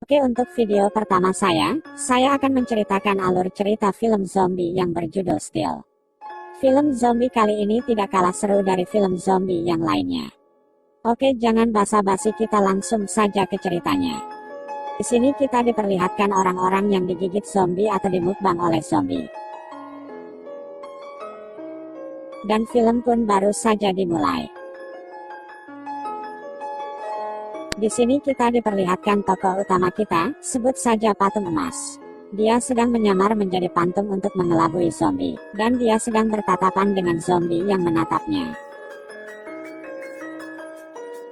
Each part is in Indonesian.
Oke, untuk video pertama saya akan menceritakan alur cerita film zombie yang berjudul Still. Film zombie kali ini tidak kalah seru dari film zombie yang lainnya. Oke, jangan basa-basi, kita langsung saja ke ceritanya. Di sini kita diperlihatkan orang-orang yang digigit zombie atau dimukbang oleh zombie. Dan film pun baru saja dimulai. Di sini kita diperlihatkan tokoh utama kita, sebut saja Patung Emas. Dia sedang menyamar menjadi patung untuk mengelabui zombie, dan dia sedang bertatapan dengan zombie yang menatapnya.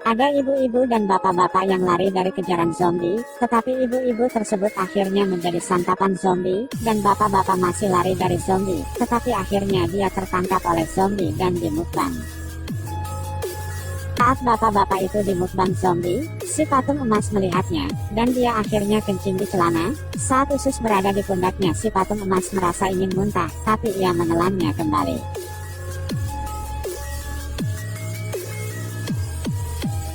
Ada ibu-ibu dan bapak-bapak yang lari dari kejaran zombie, tetapi ibu-ibu tersebut akhirnya menjadi santapan zombie, dan bapak-bapak masih lari dari zombie, tetapi akhirnya dia tertangkap oleh zombie dan dimukbang. Saat bapak-bapak itu dimukbang zombie, si Patung Emas melihatnya, dan dia akhirnya kencing di celana. Saat usus berada di pundaknya, si Patung Emas merasa ingin muntah, tapi ia menelannya kembali.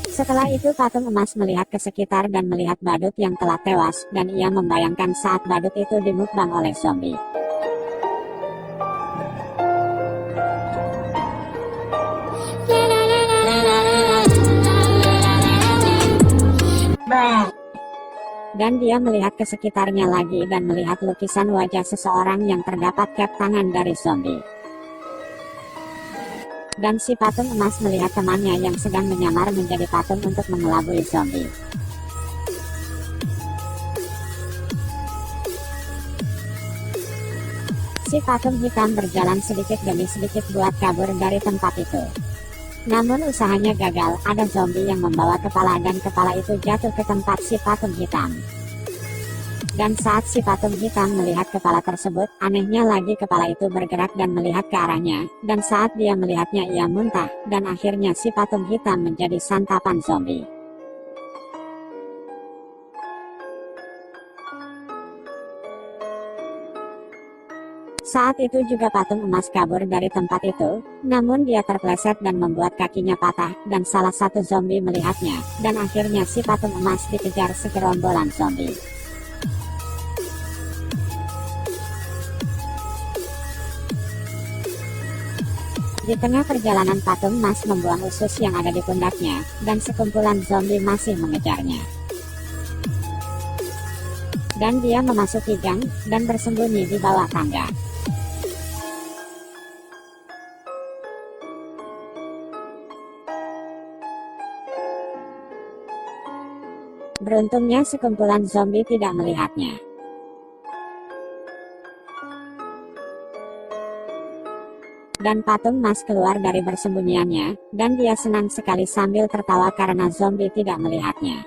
Setelah itu Patung Emas melihat ke sekitar dan melihat badut yang telah tewas, dan ia membayangkan saat badut itu dimukbang oleh zombie. Dan dia melihat ke sekitarnya lagi dan melihat lukisan wajah seseorang yang terdapat cap tangan dari zombie. Dan si Patung Emas melihat temannya yang sedang menyamar menjadi patung untuk mengelabui zombie. Si Patung Hitam berjalan sedikit demi sedikit buat kabur dari tempat itu. Namun usahanya gagal, ada zombie yang membawa kepala dan kepala itu jatuh ke tempat si Patung Hitam. Dan saat si Patung Hitam melihat kepala tersebut, anehnya lagi kepala itu bergerak dan melihat ke arahnya, dan saat dia melihatnya ia muntah, dan akhirnya si Patung Hitam menjadi santapan zombie. Saat itu juga Patung Emas kabur dari tempat itu, namun dia terpleset dan membuat kakinya patah, dan salah satu zombie melihatnya, dan akhirnya si Patung Emas dikejar segerombolan zombie. Di tengah perjalanan Patung Emas membuang usus yang ada di pundaknya, dan sekumpulan zombie masih mengejarnya. Dan dia memasuki gang, dan bersembunyi di bawah tangga. Beruntungnya sekumpulan zombie tidak melihatnya. Dan Patung Emas keluar dari bersembunyiannya, dan dia senang sekali sambil tertawa karena zombie tidak melihatnya.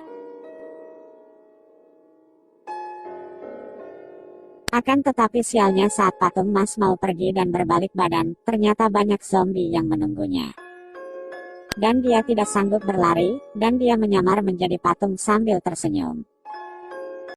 Akan tetapi sialnya saat Patung Emas mau pergi dan berbalik badan, ternyata banyak zombie yang menunggunya. Dan dia tidak sanggup berlari, dan dia menyamar menjadi patung sambil tersenyum.